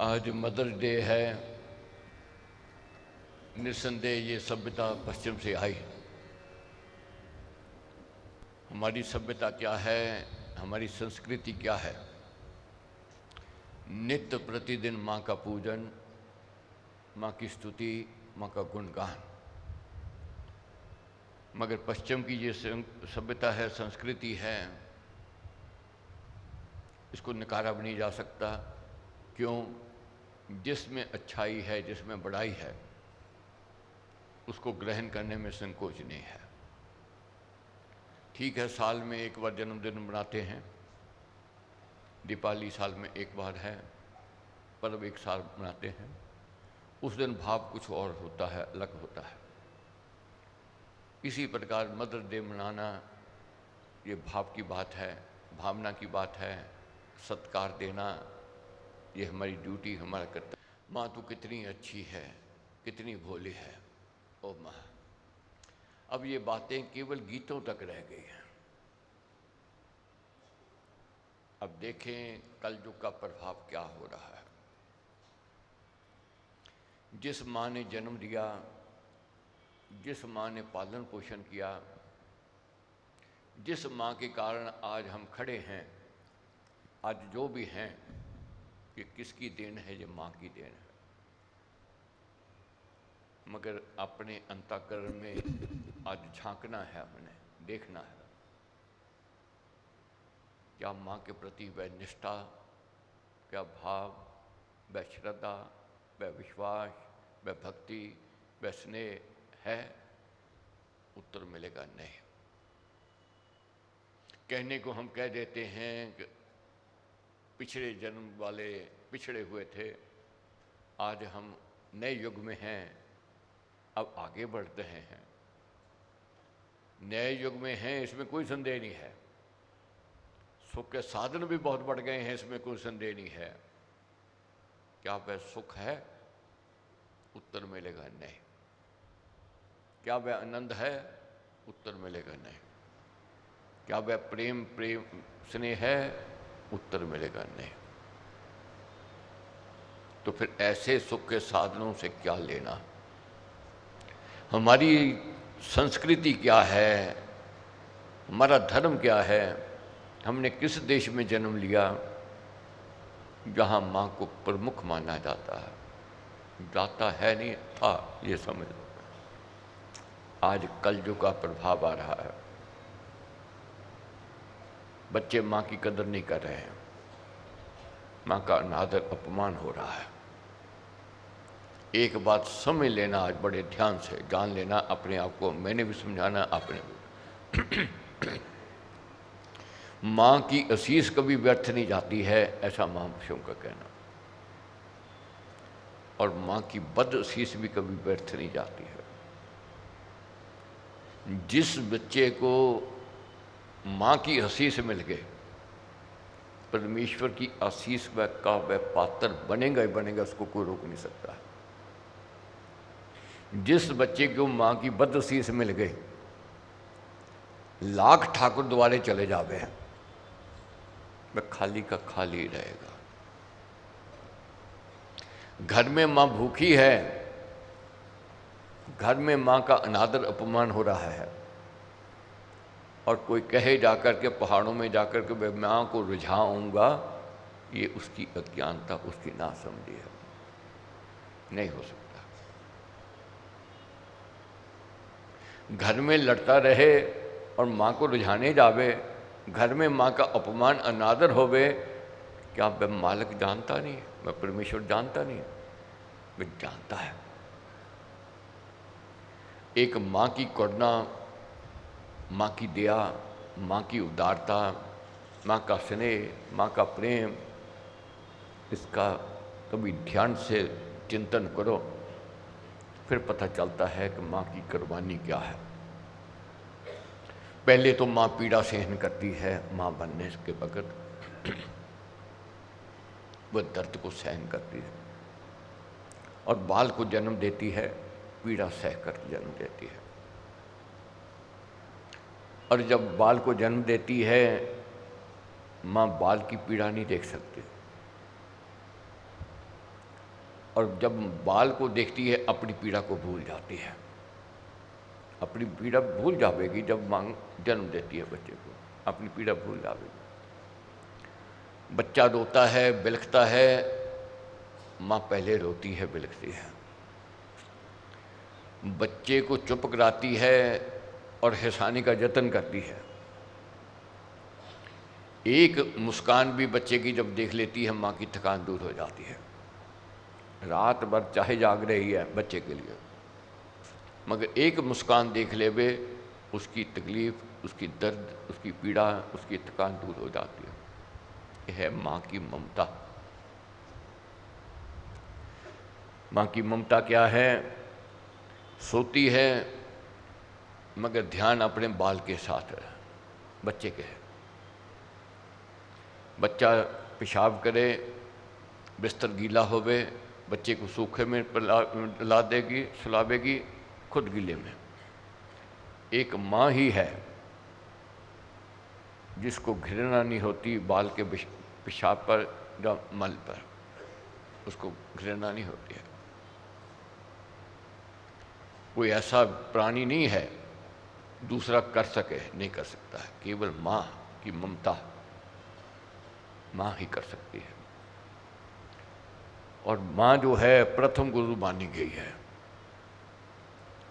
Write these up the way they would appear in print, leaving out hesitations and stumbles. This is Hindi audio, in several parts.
आज मदर्स डे है। निस्संदेह ये सभ्यता पश्चिम से आई। हमारी सभ्यता क्या है, हमारी संस्कृति क्या है? नित्य प्रतिदिन माँ का पूजन, माँ की स्तुति, माँ का गुणगान। मगर पश्चिम की ये सभ्यता है, संस्कृति है, इसको नकारा भी नहीं जा सकता। क्यों? जिसमें अच्छाई है, जिसमें बड़ाई है, उसको ग्रहण करने में संकोच नहीं है। ठीक है, साल में एक बार जन्मदिन मनाते हैं, दीपावली साल में एक बार है, पर्व एक साल मनाते हैं। उस दिन भाव कुछ और होता है, अलग होता है। इसी प्रकार मदर डे मनाना ये भाव की बात है, भावना की बात है। सत्कार देना ये हमारी ड्यूटी, हमारा कर्तव्य। माँ तू कितनी अच्छी है, कितनी भोली है, ओ माँ। अब ये बातें केवल गीतों तक रह गई हैं। अब देखें कलयुग का प्रभाव क्या हो रहा है। जिस माँ ने जन्म दिया, जिस माँ ने पालन पोषण किया, जिस माँ के कारण आज हम खड़े हैं, आज जो भी हैं, ये किसकी देन है? ये माँ की देन है। मगर अपने अंतःकरण में आज झांकना है, हमने देखना है क्या माँ के प्रति वह निष्ठा, क्या भाव, वह श्रद्धा, वह विश्वास, वह भक्ति, वह स्नेह है? उत्तर मिलेगा नहीं। कहने को हम कह देते हैं कि पिछड़े जन्म वाले पिछड़े हुए थे, आज हम नए युग में हैं, अब आगे बढ़ रहे हैं, नए युग में हैं, इसमें कोई संदेह नहीं है। सुख के साधन भी बहुत बढ़ गए हैं, इसमें कोई संदेह नहीं है। क्या वह सुख है? उत्तर मिलेगा नहीं। क्या वह आनंद है? उत्तर मिलेगा नहीं। क्या वह प्रेम स्नेह है? उत्तर मिलेगा नहीं। तो फिर ऐसे सुख के साधनों से क्या लेना? हमारी संस्कृति क्या है, हमारा धर्म क्या है, हमने किस देश में जन्म लिया जहाँ माँ को प्रमुख माना जाता है? जाता है नहीं था, ये समझ लो। आज कलयुग का प्रभाव आ रहा है। बच्चे माँ की कदर नहीं कर रहे हैं, माँ का अनादर अपमान हो रहा है। एक बात समझ लेना, आज बड़े ध्यान से जान लेना अपने आप को, मैंने भी समझाना, आपने भी। माँ की आशीष कभी व्यर्थ नहीं जाती है, ऐसा महापुरुषों का कहना। और माँ की बद आशीष भी कभी व्यर्थ नहीं जाती है। जिस बच्चे को माँ की आशीष मिल गए, परमेश्वर की आशीष का वह पात्र बनेगा ही बनेगा, उसको कोई रोक नहीं सकता। जिस बच्चे को माँ की बद आशीष मिल गई, लाख ठाकुर द्वारे चले जावे, वह खाली का खाली रहेगा। घर में माँ भूखी है, घर में माँ का अनादर अपमान हो रहा है, और कोई कहे जाकर के पहाड़ों में जाकर के मैं माँ को रिझाऊंगा, ये उसकी अज्ञानता, उसकी नासमझी है। नहीं हो सकता। घर में लड़ता रहे और माँ को रिझाने जावे, घर में माँ का अपमान अनादर होवे, क्या वह मालिक जानता नहीं है? वह परमेश्वर जानता नहीं है? वह जानता है। एक माँ की करुणा, माँ की दया, माँ की उदारता, माँ का स्नेह, माँ का प्रेम, इसका कभी ध्यान से चिंतन करो, फिर पता चलता है कि माँ की कुर्बानी क्या है। पहले तो माँ पीड़ा सहन करती है, माँ बनने के वक़्त वह दर्द को सहन करती है, और बाल को जन्म देती है, पीड़ा सह कर जन्म देती है। और जब बाल को जन्म देती है, माँ बाल की पीड़ा नहीं देख सकती, और जब बाल को देखती है अपनी पीड़ा को भूल जाती है। अपनी पीड़ा भूल जाएगी जब माँ जन्म देती है बच्चे को, अपनी पीड़ा भूल जाएगी। बच्चा रोता है, बिलखता है, माँ पहले रोती है, बिलखती है, बच्चे को चुप कराती है और हंसाने का जतन करती है। एक मुस्कान भी बच्चे की जब देख लेती है, माँ की थकान दूर हो जाती है। रात भर चाहे जाग रही है बच्चे के लिए, मगर एक मुस्कान देख ले वे, उसकी तकलीफ, उसकी दर्द, उसकी पीड़ा, उसकी थकान दूर हो जाती है। यह है माँ की ममता। माँ की ममता क्या है? सोती है मगर ध्यान अपने बाल के साथ है, बच्चे के है। बच्चा पेशाब करे, बिस्तर गीला होवे, बच्चे को सूखे में ला देगी, सुलावेगी, खुद गीले में। एक माँ ही है जिसको घृणा नहीं होती बाल के पेशाब पर या मल पर, उसको घृणा नहीं होती है। कोई ऐसा प्राणी नहीं है दूसरा कर सके, नहीं कर सकता है। केवल माँ की ममता माँ ही कर सकती है। और माँ जो है प्रथम गुरु मानी गई है।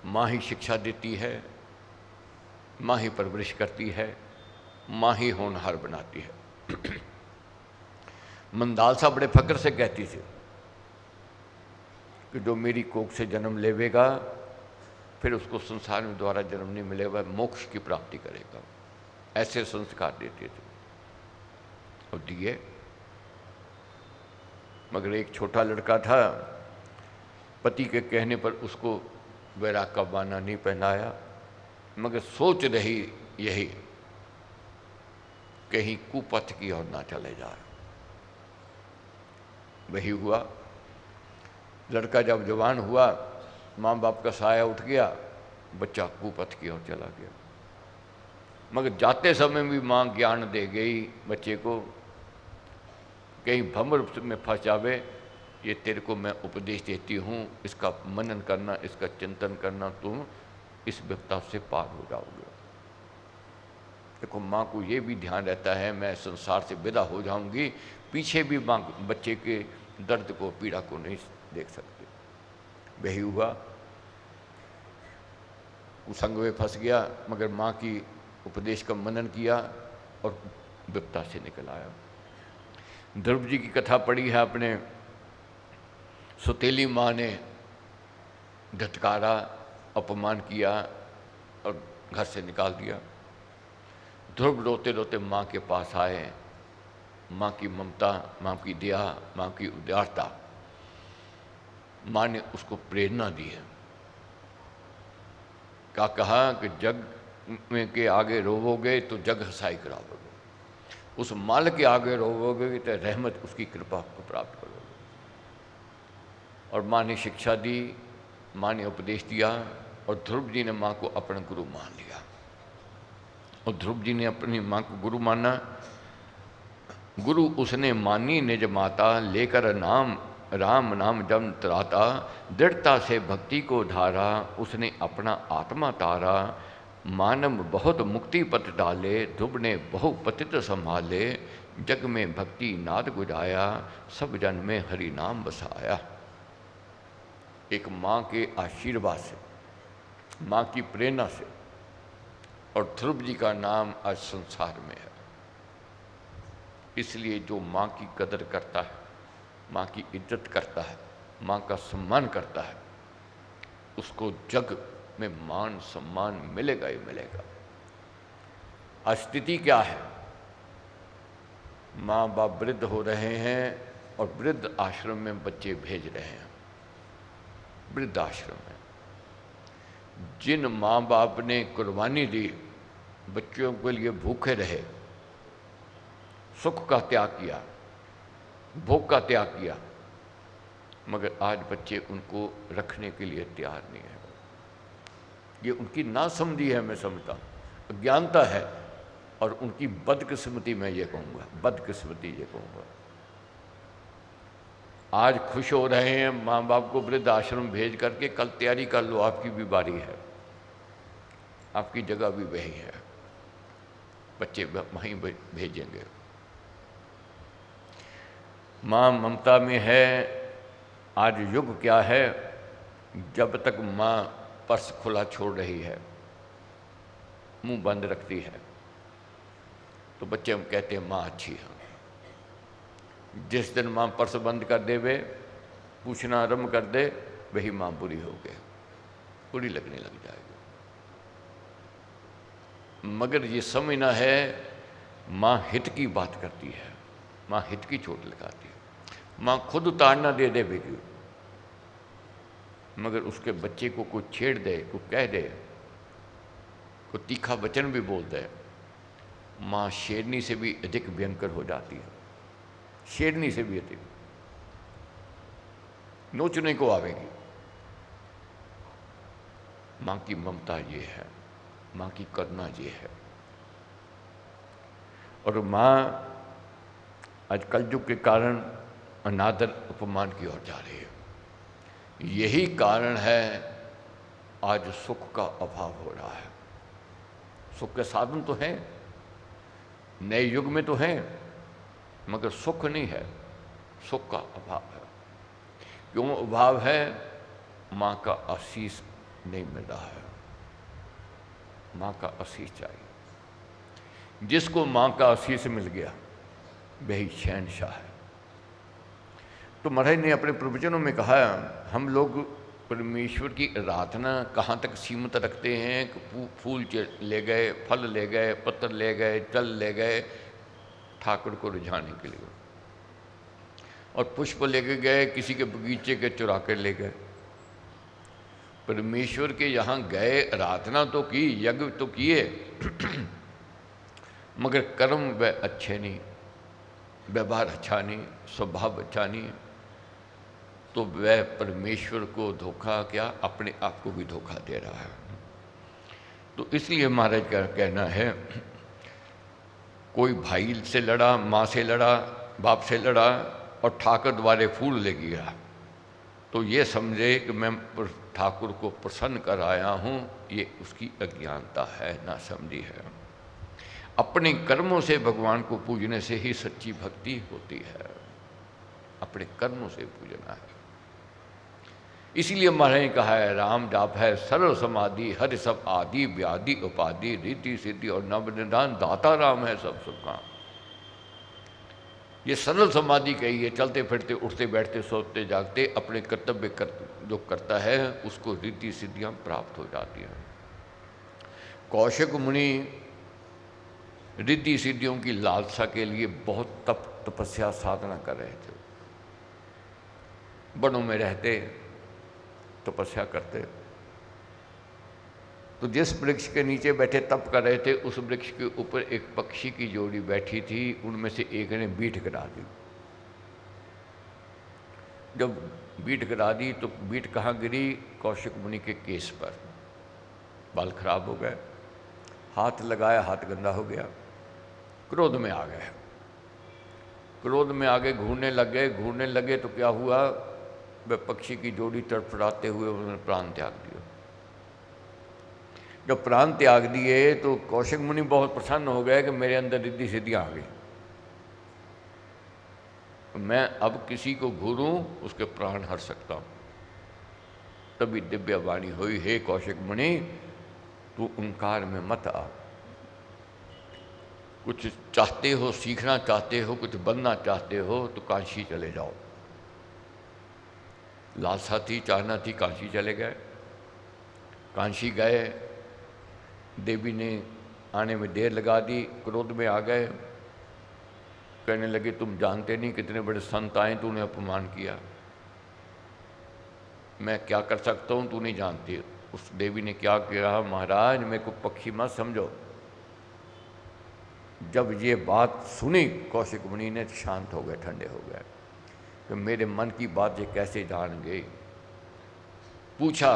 माँ ही शिक्षा देती है, माँ ही परवरिश करती है, माँ ही होनहार बनाती है। मंदालसा बड़े फक्र से कहती थी कि जो मेरी कोख से जन्म लेवेगा फिर उसको संसार में दोबारा जन्म नहीं मिलेगा, मोक्ष की प्राप्ति करेगा। ऐसे संस्कार देते थे और दिए। मगर एक छोटा लड़का था, पति के कहने पर उसको वैराग का बाना नहीं पहनाया, मगर सोच रही यही कहीं कुपथ की ओर ना चले जाए। वही हुआ। लड़का जब जवान हुआ, माँ बाप का साया उठ गया, बच्चा कुपथ की ओर चला गया। मगर जाते समय भी माँ ज्ञान दे गई बच्चे को, कहीं भंवर में फंस जावे, ये तेरे को मैं उपदेश देती हूँ, इसका मनन करना, इसका चिंतन करना, तुम इस विपदा से पार हो जाओगे। देखो माँ को ये भी ध्यान रहता है मैं संसार से विदा हो जाऊंगी, पीछे भी माँ बच्चे के दर्द को, पीड़ा को नहीं देख सकती। वही हुआ, कुसंग में फंस गया, मगर माँ की उपदेश का मनन किया और विपदा से निकल आया। ध्रुव जी की कथा पढ़ी है आपने। सुतेली माँ ने धटकारा, अपमान किया और घर से निकाल दिया। ध्रुव रोते रोते माँ के पास आए। माँ की ममता, माँ की दया, माँ की उदारता, माँ ने उसको प्रेरणा दी है। क्या कहा कि जग में के आगे रोवोगे तो जग हसाई कराओगे, उस माल के आगे रोवोगे तो रहमत, उसकी कृपा को प्राप्त करोगे। और माँ ने शिक्षा दी, माँ ने उपदेश दिया और ध्रुव जी ने माँ को अपना गुरु मान लिया। और ध्रुव जी ने अपनी माँ को गुरु माना। गुरु उसने मानी निज माता, लेकर नाम राम नाम जम त्राता, दृढ़ता से भक्ति को धारा, उसने अपना आत्मा तारा। मानव बहुत मुक्ति पथ डाले, ध्रुव ने बहु पतित संभाले, जग में भक्ति नाद गुजाया, सब जन में हरि नाम बसाया। एक माँ के आशीर्वाद से, माँ की प्रेरणा से, और ध्रुव जी का नाम आज संसार में है। इसलिए जो माँ की कदर करता है, माँ की इज्जत करता है, माँ का सम्मान करता है, उसको जग में मान सम्मान मिलेगा ही मिलेगा। आज स्थिति क्या है? माँ बाप वृद्ध हो रहे हैं और वृद्ध आश्रम में बच्चे भेज रहे हैं। वृद्ध आश्रम में जिन माँ बाप ने कुर्बानी दी, बच्चों के लिए भूखे रहे, सुख का त्याग किया, भोग का त्याग किया, मगर आज बच्चे उनको रखने के लिए तैयार नहीं है। ये उनकी नासमझी है, मैं समझता हूँ, अज्ञानता है, और उनकी बदकिस्मती मैं ये कहूँगा, बदकिस्मती ये कहूँगा। आज खुश हो रहे हैं माँ बाप को वृद्ध आश्रम भेज करके, कल तैयारी कर लो, आपकी भी बारी है, आपकी जगह भी वही है, बच्चे वहीं भेजेंगे। माँ ममता में है। आज युग क्या है, जब तक माँ पर्स खुला छोड़ रही है, मुंह बंद रखती है, तो बच्चे हम कहते हैं माँ अच्छी है। जिस दिन माँ पर्स बंद कर देवे, पूछना आरम्भ कर दे, वही माँ बुरी हो गई, बुरी लगने लग जाएगी। मगर ये समझना है, माँ हित की बात करती है, माँ हित की चोट लगाती है। माँ खुद उतारना दे दे बेटी, मगर उसके बच्चे को कोई छेड़ दे, कोई कह दे, कोई तीखा वचन भी बोल दे, माँ शेरनी से भी अधिक भयंकर हो जाती है, शेरनी से भी अधिक नोचने को आवेगी। माँ की ममता ये है, माँ की करुणा ये है। और माँ आज कलयुग के कारण अनादर अपमान की ओर जा रही है। यही कारण है आज सुख का अभाव हो रहा है। सुख के साधन तो हैं, नए युग में तो हैं, मगर सुख नहीं है, सुख का अभाव है। क्यों अभाव है? माँ का आशीष नहीं मिल रहा है, माँ का आशीष चाहिए। जिसको माँ का आशीष मिल गया वही शहंशाह है। तो महाराज ने अपने प्रवचनों में कहा, हम लोग परमेश्वर की आराधना कहाँ तक सीमित रखते हैं कि फूल ले गए, फल ले गए, पत्थर ले गए, जल ले गए ठाकुर को रिझाने के लिए, और पुष्प लेके गए, किसी के बगीचे के चुरा कर ले गए। परमेश्वर के यहाँ गए, आराधना तो की, यज्ञ तो किए, मगर कर्म वह अच्छे नहीं, व्यवहार अच्छा नहीं, स्वभाव अच्छा नहीं, तो वह परमेश्वर को धोखा क्या, अपने आप को भी धोखा दे रहा है। तो इसलिए महाराज का कहना है, कोई भाई से लड़ा, माँ से लड़ा, बाप से लड़ा और ठाकुर द्वारे फूल ले गया, तो ये समझे कि मैं ठाकुर को प्रसन्न कर आया हूँ, ये उसकी अज्ञानता है, ना समझी है। अपने कर्मों से भगवान को पूजने से ही सच्ची भक्ति होती है, अपने कर्मों से पूजना है। इसीलिए महाराज ने कहा है, राम जाप है सरल समाधि, हरि सब आदि व्याधि उपाधि, रिद्धि सिद्धि और नव निदान, दाता राम है सब सुख का। ये सरल समाधि कही है, चलते फिरते, उठते बैठते, सोते जागते अपने कर्तव्य जो करता है उसको रिद्धि सिद्धियां प्राप्त हो जाती हैं। कौशिक मुनि रिद्धि सिद्धियों की लालसा के लिए बहुत तपस्या साधना कर रहे थे। वनों में रहते, तपस्या करते, तो जिस वृक्ष के नीचे बैठे तप कर रहे थे, उस वृक्ष के ऊपर एक पक्षी की जोड़ी बैठी थी, उनमें से एक ने बीट गिरा दी। जब बीट गिरा दी तो बीट कहाँ गिरी? कौशिक मुनि के केस पर। बाल खराब हो गए, हाथ लगाया, हाथ गंदा हो गया, क्रोध में आ गए। क्रोध में आगे घूरने लगे तो क्या हुआ? वह पक्षी की जोड़ी तड़फड़ाते हुए उन्होंने प्राण त्याग दिया। जब प्राण त्याग दिए तो कौशिक मुनि बहुत प्रसन्न हो गए कि मेरे अंदर रिद्धि सिद्धियां आ गई, मैं अब किसी को घूरूं उसके प्राण हर सकता हूं। तभी दिव्य वाणी हुई, हे कौशिक मुनि, तू ओंकार में मत आ। कुछ चाहते हो, सीखना चाहते हो, कुछ बनना चाहते हो तो काशी चले जाओ। लालसा थी, चाहना थी, काशी चले गए। काशी गए, देवी ने आने में देर लगा दी, क्रोध में आ गए, कहने लगे तुम जानते नहीं कितने बड़े संत आए, तूने अपमान किया, मैं क्या कर सकता हूँ तू नहीं जानती। उस देवी ने क्या किया? महाराज मेरे को पक्षी मत समझो। जब ये बात सुनी कौशिक मुनि ने, शांत हो गए, ठंडे हो गए कि मेरे मन की बात ये कैसे जान गई। पूछा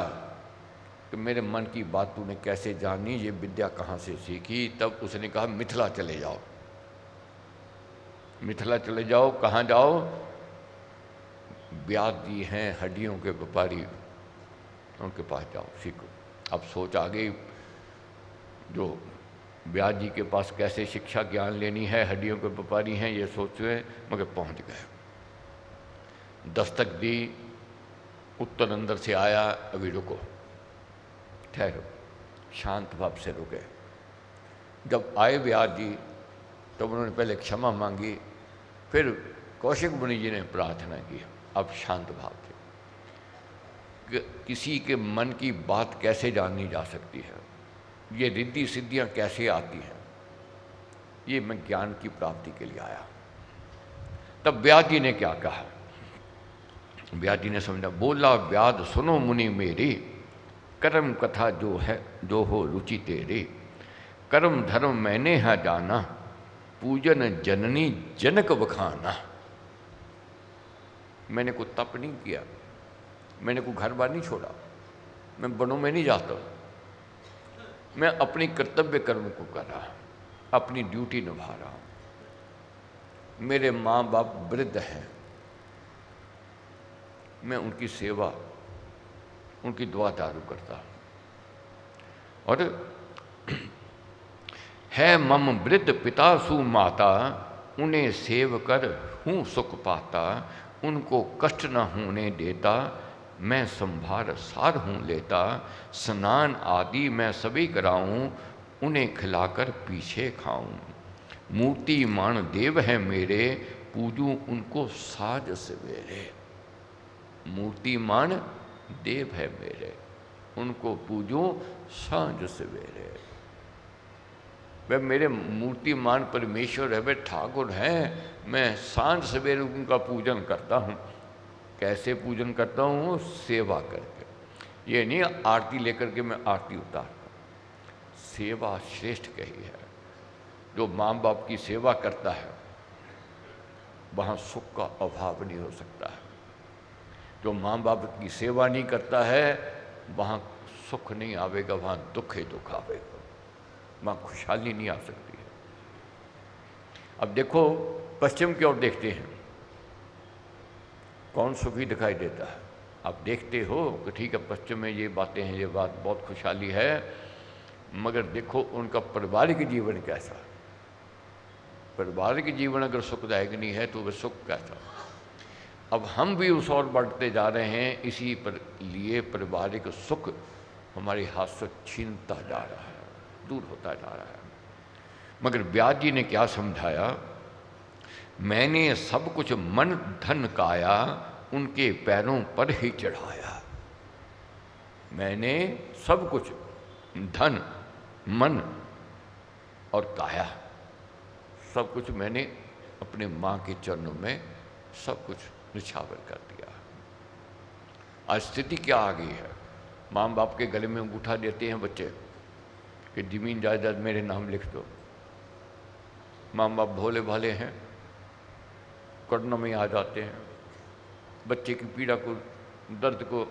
कि मेरे मन की बात तूने कैसे जानी, ये विद्या कहाँ से सीखी? तब उसने कहा मिथिला चले जाओ। मिथिला चले जाओ। कहाँ जाओ? ब्यास जी हैं हड्डियों के व्यापारी, उनके पास जाओ सीखो। अब सोच आ गई जो ब्यास जी के पास कैसे शिक्षा ज्ञान लेनी है, हड्डियों के व्यापारी हैं ये सोच रहे, मगर पहुंच गए। दस्तक दी, उत्तर अंदर से आया, अभी रुको, ठहरो, शांत भाव से रुके। जब आए व्यास जी तब उन्होंने पहले क्षमा मांगी, फिर कौशिक मुनि जी ने प्रार्थना की। अब शांत भाव थे कि किसी के मन की बात कैसे जाननी जा सकती है, ये रिद्धि सिद्धियां कैसे आती हैं, ये मैं ज्ञान की प्राप्ति के लिए आया। तब व्यास जी ने क्या कहा, व्यास जी ने समझा, बोला व्यास सुनो मुनि मेरी, कर्म कथा जो है जो हो रुचि तेरी, कर्म धर्म मैंने है जाना, पूजन जननी जनक बखाना। मैंने कोई तप नहीं किया, मैंने कोई घर बार नहीं छोड़ा, मैं वनों में नहीं जाता, मैं अपनी कर्तव्य कर्म को कर रहा हूँ, अपनी ड्यूटी निभा रहा हूँ। मेरे माँ बाप वृद्ध हैं, मैं उनकी सेवा, उनकी दुआ दारू करता हूँ। और है मम वृद्ध पिता सुमाता, उन्हें सेव कर हूँ सुख पाता, उनको कष्ट न होने देता, मैं संभार सार हूँ लेता, स्नान आदि मैं सभी कराऊं, उन्हें खिलाकर पीछे खाऊं। मूर्तिमान देव है मेरे, पूजूं उनको साज सवेरे। मूर्तिमान देव है मेरे, उनको पूजूं साँझ सवेरे। वे मेरे मूर्तिमान परमेश्वर है, वे ठाकुर हैं, मैं सांझ सवेरे उनका पूजन करता हूँ। कैसे पूजन करता हूँ? सेवा करके। ये नहीं आरती लेकर के मैं आरती उतारता। सेवा श्रेष्ठ कही है। जो माँ बाप की सेवा करता है वहाँ सुख का अभाव नहीं हो सकता है। जो माँ बाप की सेवा नहीं करता है वहाँ सुख नहीं आवेगा, वहाँ दुख ही दुख आवेगा, वहाँ खुशहाली नहीं आ सकती है। अब देखो पश्चिम की ओर देखते हैं, कौन सुखी दिखाई देता है? आप देखते हो कि ठीक है पश्चिम में ये बातें हैं, ये बात बहुत खुशहाली है, मगर देखो उनका पारिवारिक जीवन कैसा। पारिवारिक जीवन अगर सुखदायक नहीं है तो वह सुख कैसा। अब हम भी उस ओर बढ़ते जा रहे हैं, इसी पर लिए पारिवारिक सुख हमारे हाथ से छीनता जा रहा है, दूर होता जा रहा है। मगर व्यास जी ने क्या समझाया? मैंने सब कुछ मन धन काया, उनके पैरों पर ही चढ़ाया। मैंने सब कुछ धन मन और काया सब कुछ मैंने अपने माँ के चरणों में सब कुछ निछावर कर दिया। आज स्थिति क्या आ गई है? माँ बाप के गले में अंगूठा देते हैं बच्चे कि जमीन जायदाद मेरे नाम लिख दो। माँ बाप भोले भाले हैं, करुणा में आ जाते हैं, बच्चे की पीड़ा को दर्द को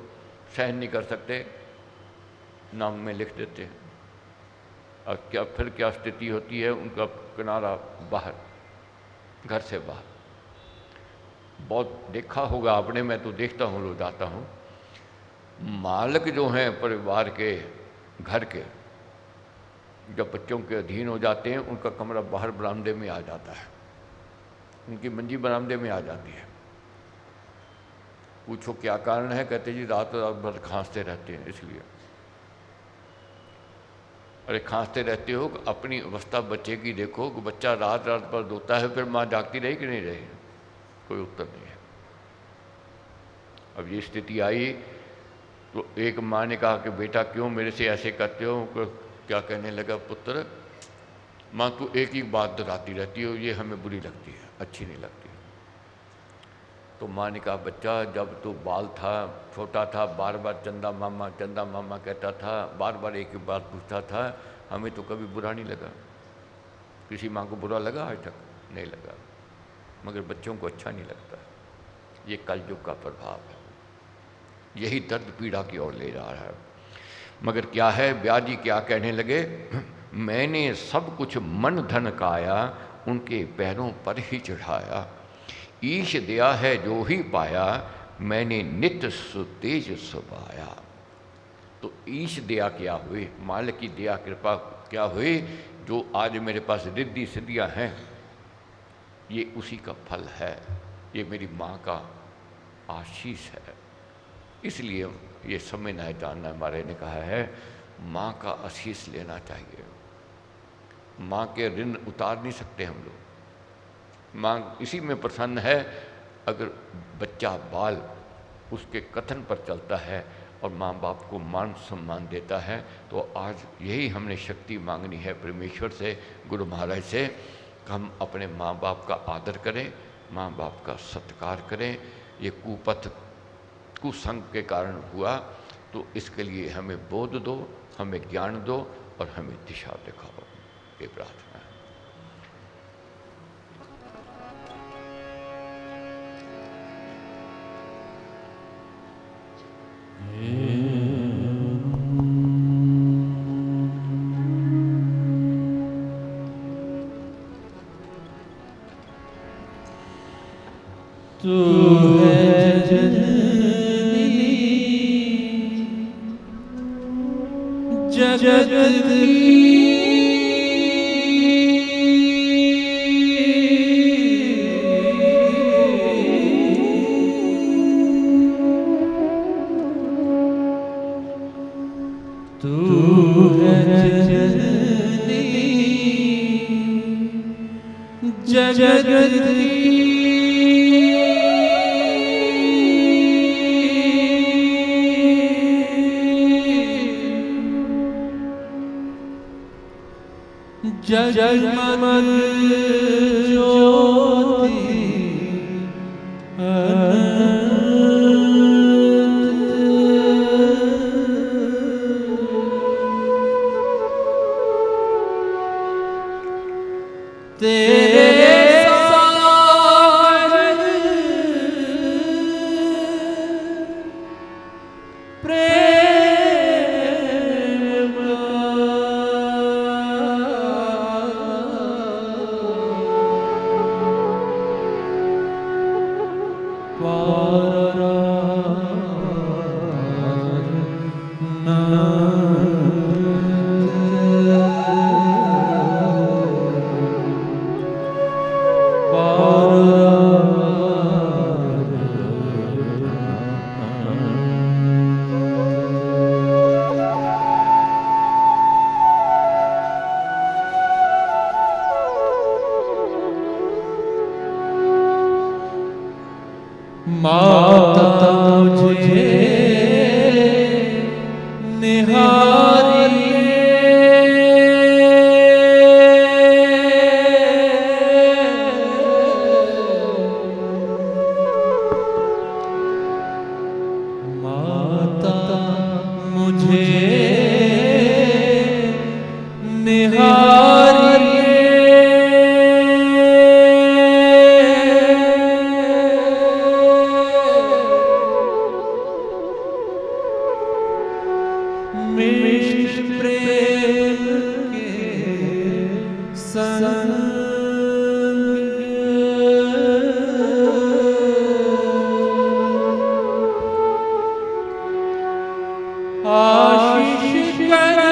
सहन नहीं कर सकते, नाम में लिख देते हैं। और क्या फिर क्या स्थिति होती है? उनका किनारा बाहर, घर से बाहर। बहुत देखा होगा आपने, मैं तो देखता हूँ, रोज आता हूँ। मालिक जो हैं परिवार के, घर के, जब बच्चों के अधीन हो जाते हैं उनका कमरा बाहर बरामदे में आ जाता है, उनकी मंजी बरामदे में आ जाती है। पूछो क्या कारण है? कहते जी रात रात भर खांसते रहते हैं इसलिए। अरे खांसते रहते हो, अपनी अवस्था बच्चे की देखो कि बच्चा रात रात भर रोता है, फिर माँ जागती रही कि नहीं रही? कोई उत्तर नहीं है। अब ये स्थिति आई तो एक माँ ने कहा कि बेटा क्यों मेरे से ऐसे करते हो? क्या कहने लगा, पुत्र माँ तू एक ही बात दोहराती रहती हो, ये हमें बुरी लगती है, अच्छी नहीं लगती। तो माँ ने कहा बच्चा जब तू बाल था, छोटा था, बार बार चंदा मामा कहता था, बार बार एक ही बात पूछता था, हमें तो कभी बुरा नहीं लगा। किसी माँ को बुरा लगा आज तक? नहीं लगा। मगर बच्चों को अच्छा नहीं लगता। ये कलयुग का प्रभाव है, यही दर्द पीड़ा की ओर ले जा रहा है। मगर क्या है, व्यास जी क्या कहने लगे? मैंने सब कुछ मन धन काया, उनके पैरों पर ही चढ़ाया। ईश दया है जो ही पाया, मैंने नित सुतेज सुभाया। तो ईश दया क्या हुई, मालिक की दया कृपा क्या हुई, जो आज मेरे पास रिद्धि सिद्धियाँ हैं, ये उसी का फल है, ये मेरी माँ का आशीष है। इसलिए ये समझना है, जानना है। हमारे ने कहा है माँ का आशीष लेना चाहिए। माँ के ऋण उतार नहीं सकते हम लोग। माँ इसी में प्रसन्न है अगर बच्चा बाल उसके कथन पर चलता है और माँ बाप को मान सम्मान देता है। तो आज यही हमने शक्ति मांगनी है परमेश्वर से, गुरु महाराज से, कि हम अपने माँ बाप का आदर करें, माँ बाप का सत्कार करें। ये कुपथ कुसंग के कारण हुआ, तो इसके लिए हमें बोध दो, हमें ज्ञान दो और हमें दिशा दिखाओ। ये प्रार्थना है। तू है जननी जगत की, तू है जननी जगत की। जगमग ज्योति तेरे सागर प्रेम माता मुझे निहारिए, माता मुझे निहारिए। प्रेम के संग आशीष करेगा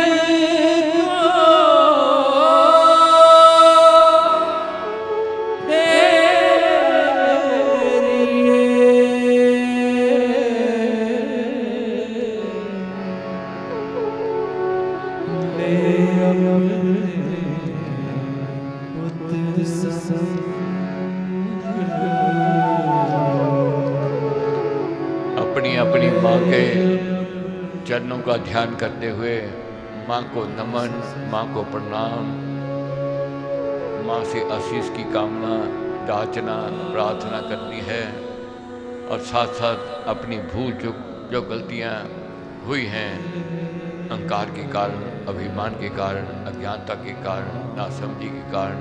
अपनी अपनी माँ के चरणों का ध्यान करते हुए माँ को नमन, माँ को प्रणाम, माँ से आशीष की कामना, याचना, प्रार्थना करनी है। और साथ साथ अपनी भूल चूक जो गलतियाँ हुई हैं अहंकार के कारण, अभिमान के कारण, अज्ञानता के कारण, नासमझी के कारण,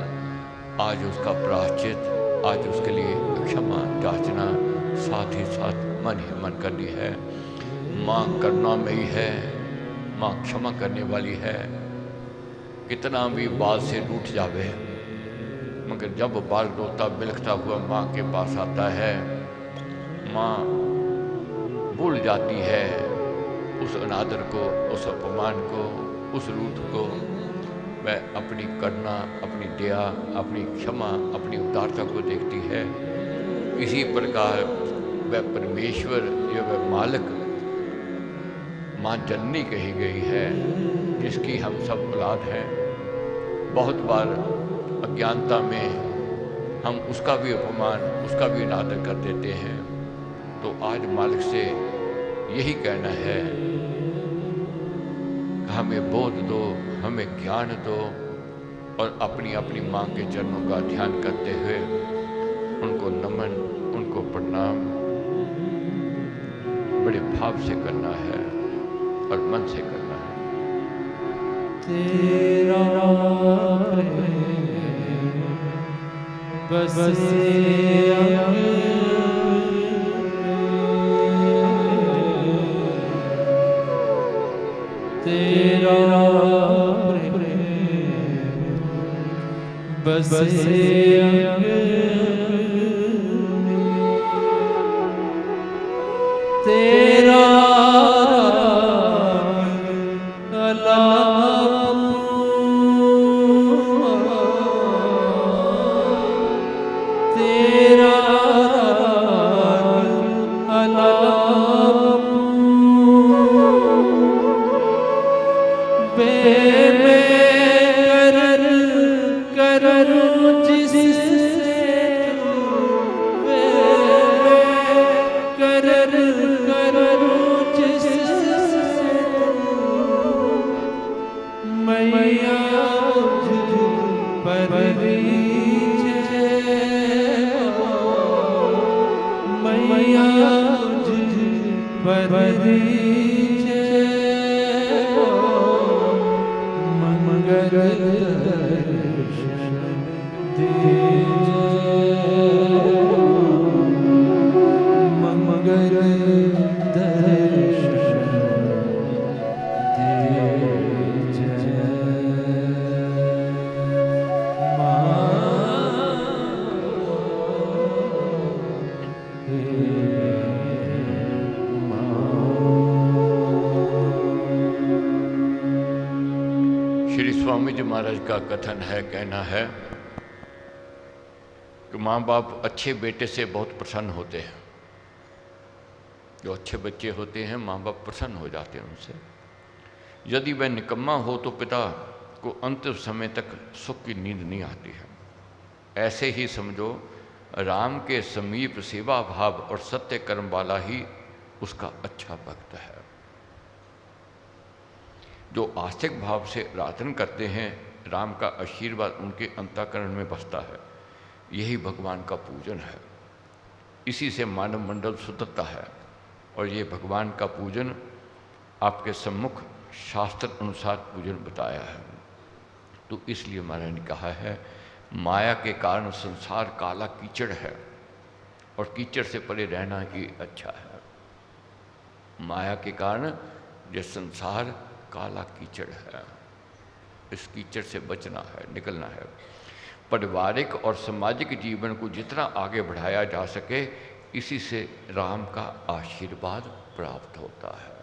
आज उसका प्रायश्चित, आज उसके लिए क्षमा याचना साथ ही साथ मन ही मन करनी है। माँ करुणामयी है, माँ क्षमा करने वाली है। कितना भी बाल से रूठ जावे, मगर जब बाल रोता बिलखता हुआ माँ के पास आता है, माँ जाती है, उस अनादर को, उस अपमान को, उस रूठ को वह अपनी करुणा, अपनी दया, अपनी क्षमा, अपनी उदारता को देखती है। इसी प्रकार वह परमेश्वर या वह मालिक माँ जननी कही गई है, जिसकी हम सब औलाद हैं। बहुत बार अज्ञानता में हम उसका भी अपमान, उसका भी अनादर कर देते हैं। तो आज मालिक से यही कहना है कि हमें बोध दो, हमें ज्ञान दो, और अपनी अपनी माँ के चरणों का ध्यान करते हुए उनको नमन, उनको प्रणाम बड़े भाव से करना है और मन से करना है। तेरा प्रेम बसे तेरा प्रेम बसे तेरा महाराज का कथन है, कहना है कि माँ बाप अच्छे बेटे से बहुत प्रसन्न होते हैं। जो अच्छे बच्चे होते हैं माँ बाप प्रसन्न हो जाते हैं उनसे। यदि वह निकम्मा हो तो पिता को अंतिम समय तक सुख की नींद नहीं आती है। ऐसे ही समझो राम के समीप सेवा भाव और सत्य कर्म वाला ही उसका अच्छा भक्त है। जो आस्तिक भाव से आराधन करते हैं, राम का आशीर्वाद उनके अंतःकरण में बसता है। यही भगवान का पूजन है। इसी से मानव मंडल सुधरता है। और ये भगवान का पूजन आपके सम्मुख शास्त्र अनुसार पूजन बताया है। तो इसलिए महाराज ने कहा है, माया के कारण संसार काला कीचड़ है और कीचड़ से परे रहना ही अच्छा है। माया के कारण ये संसार काला कीचड़ है, इस कीचड़ से बचना है, निकलना है। पारिवारिक और सामाजिक जीवन को जितना आगे बढ़ाया जा सके, इसी से राम का आशीर्वाद प्राप्त होता है।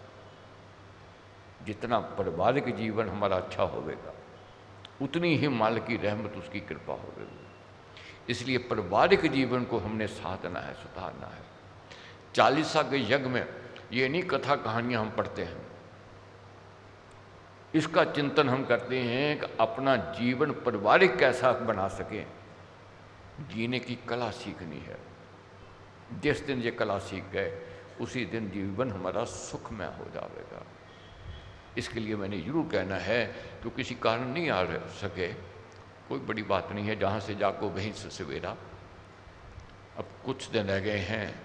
जितना पारिवारिक जीवन हमारा अच्छा होगा, उतनी ही माल की रहमत, उसकी कृपा होगी। इसलिए पारिवारिक जीवन को हमने साधना है, सुधारना है। 40 के यज्ञ में ये नहीं कथा कहानियाँ हम पढ़ते हैं, इसका चिंतन हम करते हैं कि अपना जीवन पारिवारिक कैसा बना सकें। जीने की कला सीखनी है। जिस दिन ये कला सीख गए, उसी दिन जीवन हमारा सुखमय हो जाएगा। इसके लिए मैंने जरूर कहना है कि किसी कारण नहीं आ सके, कोई बड़ी बात नहीं है। जहाँ से जाको वहीं से सवेरा। अब कुछ दिन रह गए हैं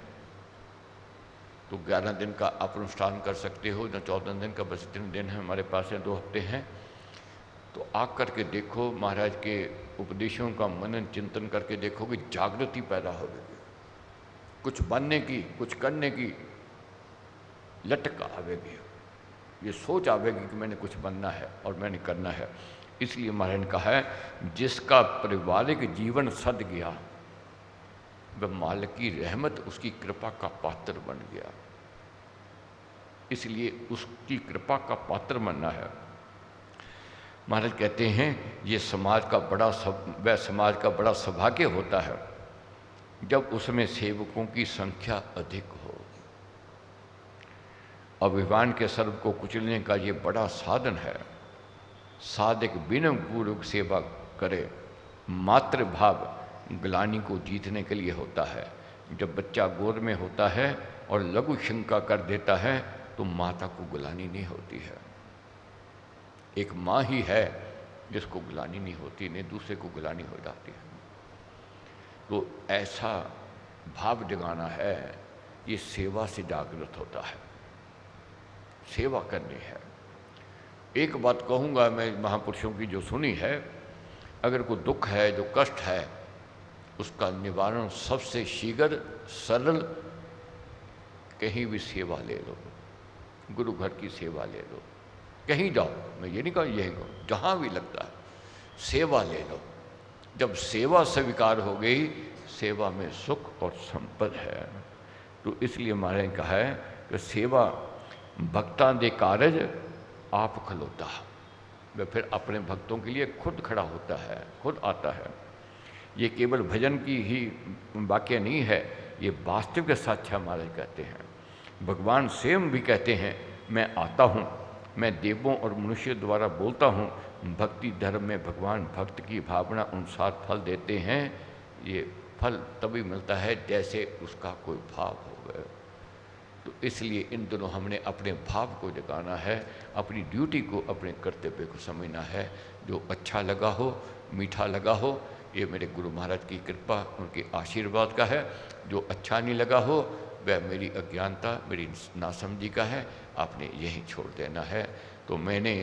तो 11 दिन का आप अनुष्ठान कर सकते हो, या 14 दिन का, बस 3 दिन है हमारे पास, है 2 हफ्ते हैं। तो आग करके देखो, महाराज के उपदेशों का मनन चिंतन करके देखो कि जागृति पैदा होगी। कुछ बनने की, कुछ करने की लटक आवेगी, ये सोच आवेगी कि मैंने कुछ बनना है और मैंने करना है। इसलिए महाराज ने कहा है, जिसका पारिवारिक जीवन सद गया, वह मालिक की रहमत, उसकी कृपा का पात्र बन गया। इसलिए उसकी कृपा का पात्र बनना है। महाराज कहते हैं ये समाज का बड़ा सौभाग्य होता है जब उसमें सेवकों की संख्या अधिक हो। अभिमान के सर्व को कुचलने का ये बड़ा साधन है। साधक विनम्र पूर्वक सेवा करे, मातृभाव ग्लानि को जीतने के लिए होता है। जब बच्चा गोद में होता है और लघु शंका कर देता है तो माता को ग्लानि नहीं होती है। एक माँ ही है जिसको ग्लानि नहीं होती, नहीं दूसरे को ग्लानि हो जाती है। तो ऐसा भाव जगाना है, ये सेवा से जागृत होता है, सेवा करनी है। एक बात कहूँगा मैं महापुरुषों की जो सुनी है, अगर कोई दुख है, जो कष्ट है, उसका निवारण सबसे शीघ्र सरल, कहीं भी सेवा ले लो, गुरु घर की सेवा ले लो, कहीं जाओ, मैं ये नहीं कहूँ यही कहूँ, जहाँ भी लगता है सेवा ले लो। जब सेवा स्वीकार हो गई, सेवा में सुख और संपद है। तो इसलिए महाराज ने कहा है कि सेवा भक्तां दे कारज आप खलोता। वह फिर अपने भक्तों के लिए खुद खड़ा होता है, खुद आता है। ये केवल भजन की ही वाक्य नहीं है, ये वास्तविक सत्य महाराज कहते हैं। भगवान स्वयं भी कहते हैं, मैं आता हूँ, मैं देवों और मनुष्य द्वारा बोलता हूँ। भक्ति धर्म में भगवान भक्त की भावना अनुसार फल देते हैं। ये फल तभी मिलता है जैसे उसका कोई भाव हो गया। तो इसलिए इन दोनों हमने अपने भाव को जगाना है, अपनी ड्यूटी को, अपने कर्तव्य को समझना है। जो अच्छा लगा हो, मीठा लगा हो, ये मेरे गुरु महाराज की कृपा, उनके आशीर्वाद का है। जो अच्छा नहीं लगा हो, वह मेरी अज्ञानता, मेरी नासमझी का है, आपने यहीं छोड़ देना है। तो मैंने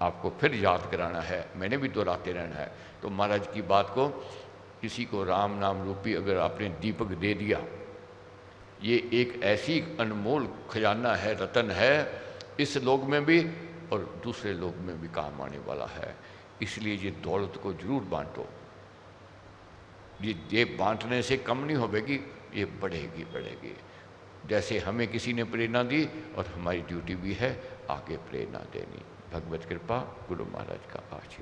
आपको फिर याद कराना है, मैंने भी दोहराते रहना है। तो महाराज की बात को, किसी को राम नाम रूपी अगर आपने दीपक दे दिया, ये एक ऐसी अनमोल खजाना है, रतन है, इस लोक में भी और दूसरे लोक में भी काम आने वाला है। इसलिए ये दौलत को जरूर बांटो। ये बांटने से कम नहीं होगी, ये बढ़ेगी बढ़ेगी। जैसे हमें किसी ने प्रेरणा दी और हमारी ड्यूटी भी है आगे प्रेरणा देनी। भगवत कृपा, गुरु महाराज का आशीर्वाद।